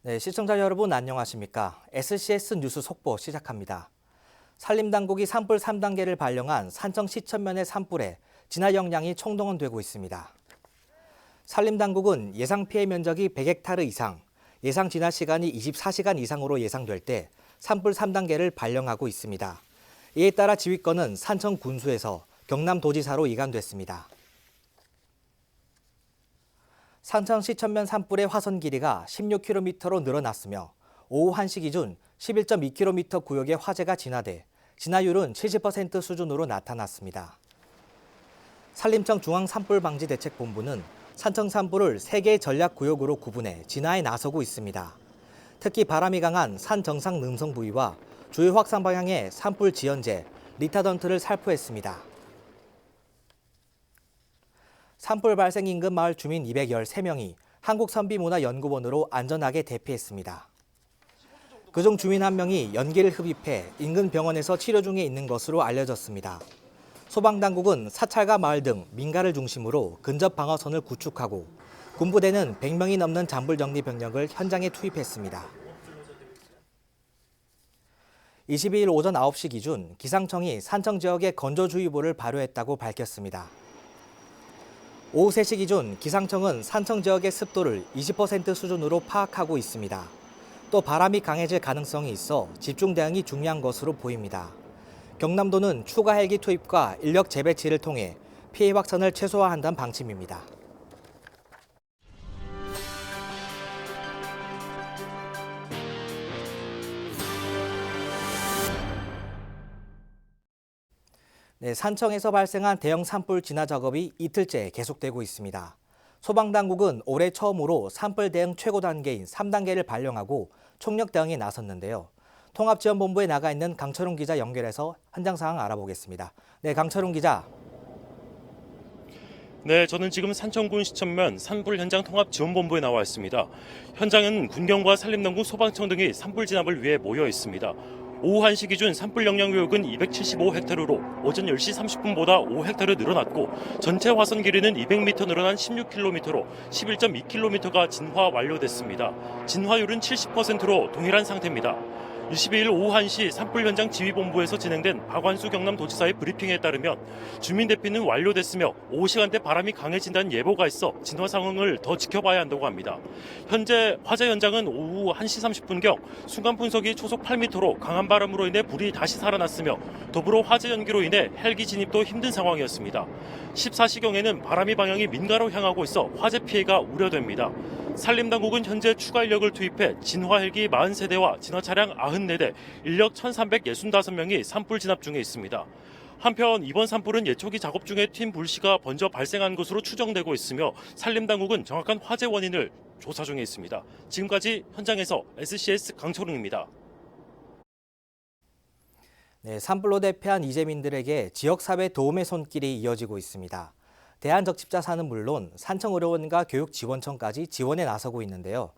네, 시청자 여러분 안녕하십니까? SCS 뉴스 속보 시작합니다. 산림당국이 산불 3단계를 발령한 산청 시천면의 산불에 진화 역량이 총동원되고 있습니다. 산림당국은 예상 피해 면적이 100헥타르 이상, 예상 진화 시간이 24시간 이상으로 예상될 때 산불 3단계를 발령하고 있습니다. 이에 따라 지휘권은 산청 군수에서 경남도지사로 이관됐습니다. 산청 시천면 산불의 화선 길이가 16km로 늘어났으며 오후 1시 기준 11.2km 구역의 화재가 진화돼 진화율은 70% 수준으로 나타났습니다. 산림청 중앙산불방지대책본부는 산청 산불을 3개의 전략구역으로 구분해 진화에 나서고 있습니다. 특히 바람이 강한 산 정상 능성 부위와 주요 확산 방향의 산불 지연제, 리타던트를 살포했습니다. 산불 발생 인근 마을 주민 213명이 한국선비문화연구원으로 안전하게 대피했습니다. 그중 주민 1명이 연기를 흡입해 인근 병원에서 치료 중에 있는 것으로 알려졌습니다. 소방당국은 사찰가 마을 등 민가를 중심으로 근접 방어선을 구축하고 군부대는 100명이 넘는 잔불정리 병력을 현장에 투입했습니다. 22일 오전 9시 기준 기상청이 산청 지역에 건조주의보를 발효했다고 밝혔습니다. 오후 3시 기준 기상청은 산청 지역의 습도를 20% 수준으로 파악하고 있습니다. 또 바람이 강해질 가능성이 있어 집중 대응이 중요한 것으로 보입니다. 경남도는 추가 헬기 투입과 인력 재배치를 통해 피해 확산을 최소화한다는 방침입니다. 네, 산청에서 발생한 대형 산불 진화 작업이 이틀째 계속되고 있습니다. 소방당국은 올해 처음으로 산불 대응 최고 단계인 3단계를 발령하고 총력 대응에 나섰는데요. 통합지원본부에 나가 있는 강철웅 기자 연결해서 현장 상황 알아보겠습니다. 네, 강철웅 기자. 네, 저는 지금 산청군 시천면 산불 현장 통합지원본부에 나와 있습니다. 현장은 군경과 산림당국, 소방청 등이 산불 진압을 위해 모여 있습니다. 오후 1시 기준 산불 영향구역은 275헥타르로 오전 10시 30분보다 5헥타르 늘어났고 전체 화선 길이는 200m 늘어난 16km로 11.2km가 진화 완료됐습니다. 진화율은 70%로 동일한 상태입니다. 22일 오후 1시 산불 현장 지휘본부에서 진행된 박완수 경남도지사의 브리핑에 따르면 주민 대피는 완료됐으며 오후 시간대 바람이 강해진다는 예보가 있어 진화 상황을 더 지켜봐야 한다고 합니다. 현재 화재 현장은 오후 1시 30분경 순간 분석이 초속 8m로 강한 바람으로 인해 불이 다시 살아났으며 더불어 화재 연기로 인해 헬기 진입도 힘든 상황이었습니다. 14시경에는 바람이 방향이 민가로 향하고 있어 화재 피해가 우려됩니다. 산림당국은 현재 추가 인력을 투입해 진화 헬기 40세대와 진화 차량 94대, 인력 1,365명이 산불 진압 중에 있습니다. 한편 이번 산불은 예초기 작업 중에 팀 불씨가 먼저 발생한 것으로 추정되고 있으며 산림당국은 정확한 화재 원인을 조사 중에 있습니다. 지금까지 현장에서 SCS 강철웅입니다. 네, 산불로 대피한 이재민들에게 지역사회 도움의 손길이 이어지고 있습니다. 대한적십자사는 물론 산청의료원과 교육지원청까지 지원에 나서고 있는데요.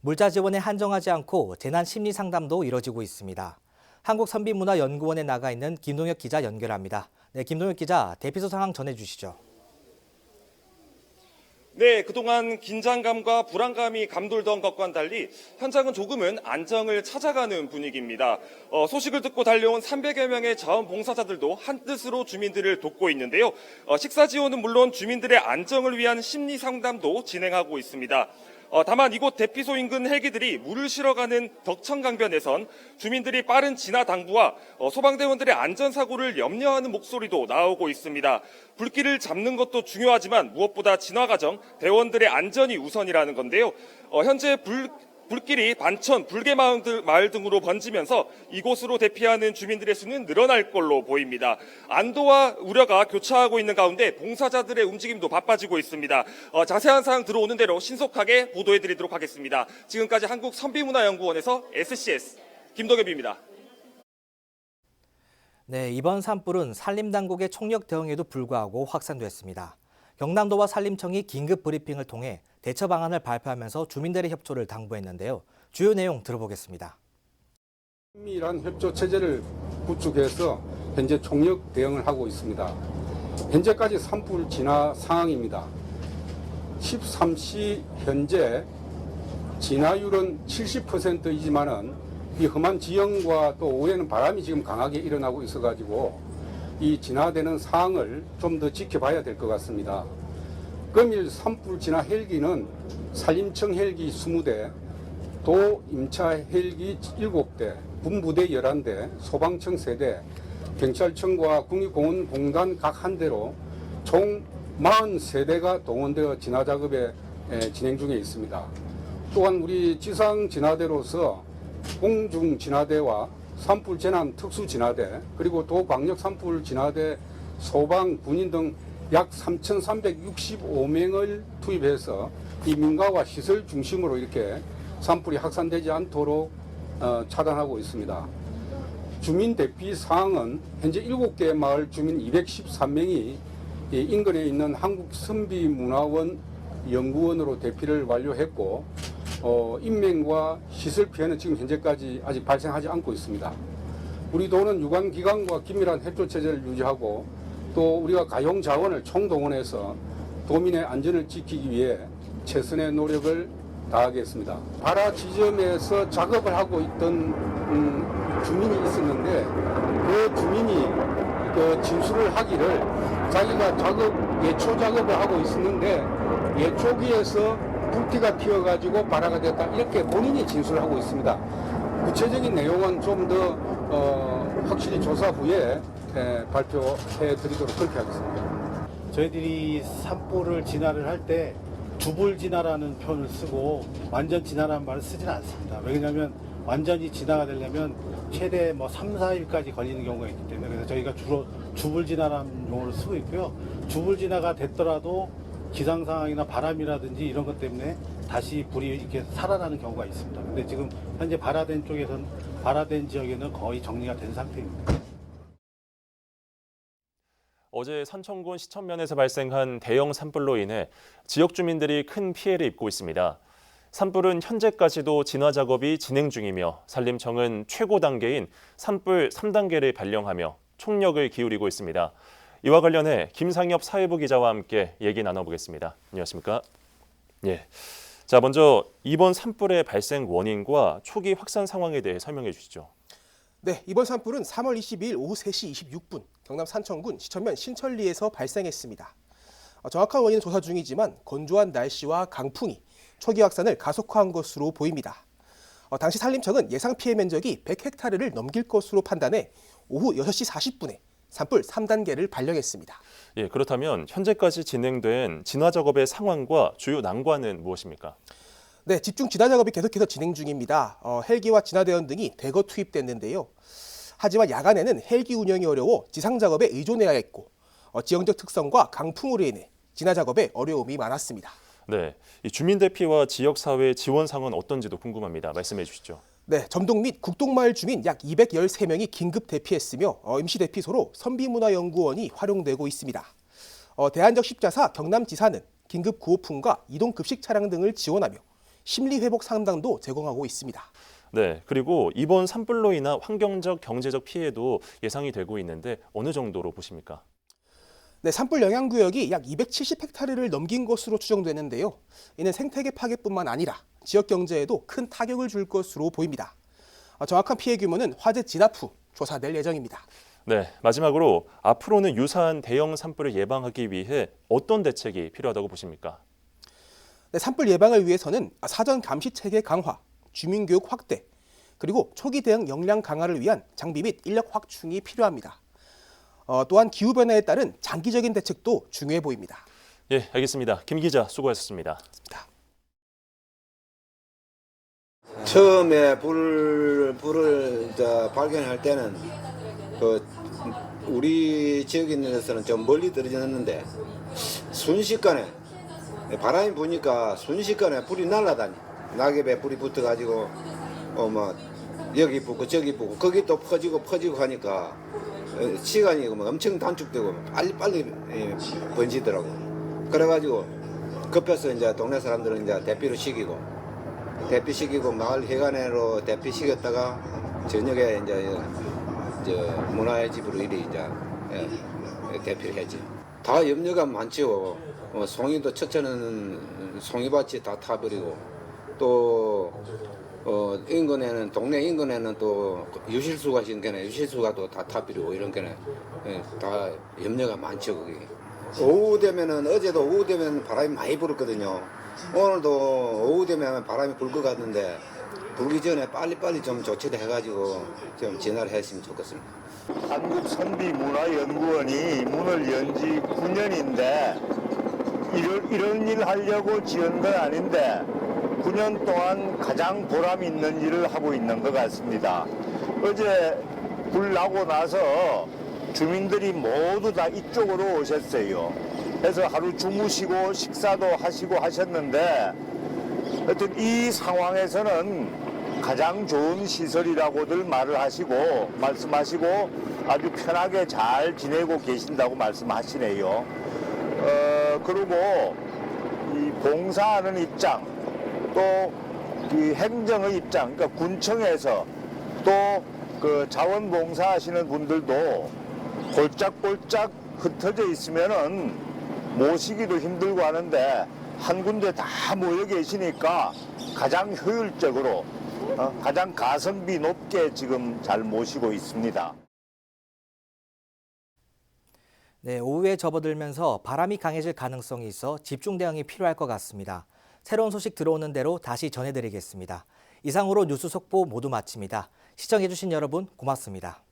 물자 지원에 한정하지 않고 재난심리상담도 이뤄지고 있습니다. 한국선비문화연구원에 나가 있는 김동혁 기자 연결합니다. 네, 김동혁 기자, 대피소 상황 전해주시죠. 네, 그동안 긴장감과 불안감이 감돌던 것과는 달리 현장은 조금은 안정을 찾아가는 분위기입니다. 소식을 듣고 달려온 300여 명의 자원봉사자들도 한뜻으로 주민들을 돕고 있는데요. 식사 지원은 물론 주민들의 안정을 위한 심리 상담도 진행하고 있습니다. 다만 이곳 대피소 인근 헬기들이 물을 실어가는 덕천강변에선 주민들이 빠른 진화 당부와 소방대원들의 안전사고를 염려하는 목소리도 나오고 있습니다. 불길을 잡는 것도 중요하지만 무엇보다 진화 과정, 대원들의 안전이 우선이라는 건데요. 현재 불길이 반천, 불개마을 등으로 번지면서 이곳으로 대피하는 주민들의 수는 늘어날 걸로 보입니다. 안도와 우려가 교차하고 있는 가운데 봉사자들의 움직임도 바빠지고 있습니다. 자세한 사항 들어오는 대로 신속하게 보도해드리도록 하겠습니다. 지금까지 한국선비문화연구원에서 SCS 김동엽입니다. 네, 이번 산불은 산림당국의 총력 대응에도 불구하고 확산됐습니다. 경남도와 산림청이 긴급 브리핑을 통해 대처 방안을 발표하면서 주민들의 협조를 당부했는데요. 주요 내용 들어보겠습니다. 긴밀한 협조 체제를 구축해서 현재 총력 대응을 하고 있습니다. 현재까지 산불 진화 상황입니다. 13시 현재 진화율은 70%이지만은 이 험한 지형과 또 오후에는 바람이 지금 강하게 일어나고 있어가지고 이 진화되는 사항을 좀 더 지켜봐야 될 것 같습니다. 금일 산불 진화 헬기는 산림청 헬기 20대, 도 임차 헬기 7대, 군부대 11대, 소방청 3대, 경찰청과 국립공원공단 각 한 대로 총 43대가 동원되어 진화 작업에 진행 중에 있습니다. 또한 우리 지상 진화대로서 공중 진화대와 산불 재난 특수 진화대, 그리고 도광역 산불 진화대, 소방, 군인 등 약 3,365명을 투입해서 이 민가와 시설 중심으로 이렇게 산불이 확산되지 않도록 차단하고 있습니다. 주민 대피 사항은 현재 7개 마을 주민 213명이 인근에 있는 한국선비문화원 연구원으로 대피를 완료했고 인명과 시설 피해는 지금 현재까지 아직 발생하지 않고 있습니다. 우리 도는 유관기관과 긴밀한 협조 체제를 유지하고 또 우리가 가용 자원을 총동원해서 도민의 안전을 지키기 위해 최선의 노력을 다하겠습니다. 발화 지점에서 작업을 하고 있던 주민이 있었는데 그 주민이 그 진술을 하기를 자기가 예초 작업을 하고 있었는데 예초기에서 불티가 튀어가지고 발화가 됐다, 이렇게 본인이 진술을 하고 있습니다. 구체적인 내용은 좀 더 확실히 조사 후에 발표해 드리도록 그렇게 하겠습니다. 저희들이 산불을 진화를 할 때 주불 진화라는 표현을 쓰고 완전 진화라는 말을 쓰지는 않습니다. 왜냐하면 완전히 진화가 되려면 최대 3, 4일까지 걸리는 경우가 있기 때문에, 그래서 저희가 주로 주불 진화라는 용어를 쓰고 있고요. 주불 진화가 됐더라도 기상 상황이나 바람이라든지 이런 것 때문에 다시 불이 이렇게 살아나는 경우가 있습니다. 근데 지금 현재 발화된 지역에는 거의 정리가 된 상태입니다. 어제 산청군 시천면에서 발생한 대형 산불로 인해 지역 주민들이 큰 피해를 입고 있습니다. 산불은 현재까지도 진화 작업이 진행 중이며 산림청은 최고 단계인 산불 3단계를 발령하며 총력을 기울이고 있습니다. 이와 관련해 김상엽 사회부 기자와 함께 얘기 나눠보겠습니다. 안녕하십니까? 예. 자, 먼저 이번 산불의 발생 원인과 초기 확산 상황에 대해 설명해 주시죠. 네, 이번 산불은 3월 22일 오후 3시 26분 경남 산청군 시천면 신천리에서 발생했습니다. 정확한 원인은 조사 중이지만 건조한 날씨와 강풍이 초기 확산을 가속화한 것으로 보입니다. 당시 산림청은 예상 피해 면적이 100헥타르를 넘길 것으로 판단해 오후 6시 40분에 산불 3단계를 발령했습니다. 예, 그렇다면 현재까지 진행된 진화 작업의 상황과 주요 난관은 무엇입니까? 네, 집중 진화 작업이 계속해서 진행 중입니다. 헬기와 진화대원 등이 대거 투입됐는데요. 하지만 야간에는 헬기 운영이 어려워 지상 작업에 의존해야 했고 지형적 특성과 강풍으로 인해 진화 작업에 어려움이 많았습니다. 네, 이 주민 대피와 지역 사회 지원 상황은 어떤지도 궁금합니다. 말씀해 주시죠. 네, 점동 및 국동마을 주민 약 213명이 긴급 대피했으며 임시 대피소로 선비문화연구원이 활용되고 있습니다. 대한적 십자사 경남지사는 긴급 구호품과 이동급식 차량 등을 지원하며 심리회복 상담도 제공하고 있습니다. 네, 그리고 이번 산불로 인한 환경적, 경제적 피해도 예상이 되고 있는데 어느 정도로 보십니까? 네, 산불 영향구역이 약 270헥타르를 넘긴 것으로 추정되는데요. 이는 생태계 파괴뿐만 아니라 지역 경제에도 큰 타격을 줄 것으로 보입니다. 정확한 피해 규모는 화재 진압 후 조사될 예정입니다. 네, 마지막으로 앞으로는 유사한 대형 산불을 예방하기 위해 어떤 대책이 필요하다고 보십니까? 네, 산불 예방을 위해서는 사전 감시 체계 강화, 주민교육 확대, 그리고 초기 대응 역량 강화를 위한 장비 및 인력 확충이 필요합니다. 또한 기후변화에 따른 장기적인 대책도 중요해 보입니다. 예, 알겠습니다. 김 기자 수고하셨습니다. 처음에 불을 발견할 때는 우리 지역에 있는 데서는 좀 멀리 떨어졌는데 순식간에 바람이 부니까 순식간에 불이 날아다니, 낙엽에 불이 붙어가지고 여기 붙고 저기 붙고 거기 또 퍼지고 하니까 시간이 엄청 단축되고 빨리 번지더라고. 그래가지고 급해서 이제 동네 사람들은 이제 대피시키고 마을 회관으로 대피시켰다가 저녁에 이제 문화의 집으로 이리 이제 대피를 했지. 다 염려가 많지요. 송이도 첫째는 송이밭이 다 타버리고 또 인근에는 동네 인근에는 또 유실수가 있으니까 유실수가 또 다 타버리고 이런 게는 다 염려가 많죠 거기. 오후 되면은 어제도 오후 되면 바람이 많이 불었거든요. 오늘도 오후 되면 바람이 불 것 같는데 불기 전에 빨리빨리 좀 조치를 해가지고 좀 진화를 했으면 좋겠습니다. 한국선비문화연구원이 문을 연 지 9년인데 이런 일 하려고 지은 건 아닌데 9년 동안 가장 보람 있는 일을 하고 있는 것 같습니다. 어제 불 나고 나서 주민들이 모두 다 이쪽으로 오셨어요. 그래서 하루 주무시고 식사도 하시고 하셨는데 하여튼 이 상황에서는 가장 좋은 시설이라고들 말씀하시고 아주 편하게 잘 지내고 계신다고 말씀하시네요. 그리고 이 봉사하는 입장, 또 이 행정의 입장, 그러니까 군청에서 또 그 자원봉사하시는 분들도 골짝골짝 흩어져 있으면은 모시기도 힘들고 하는데 한 군데 다 모여 계시니까 가장 효율적으로 가장 가성비 높게 지금 잘 모시고 있습니다. 네, 오후에 접어들면서 바람이 강해질 가능성이 있어 집중 대응이 필요할 것 같습니다. 새로운 소식 들어오는 대로 다시 전해드리겠습니다. 이상으로 뉴스 속보 모두 마칩니다. 시청해주신 여러분 고맙습니다.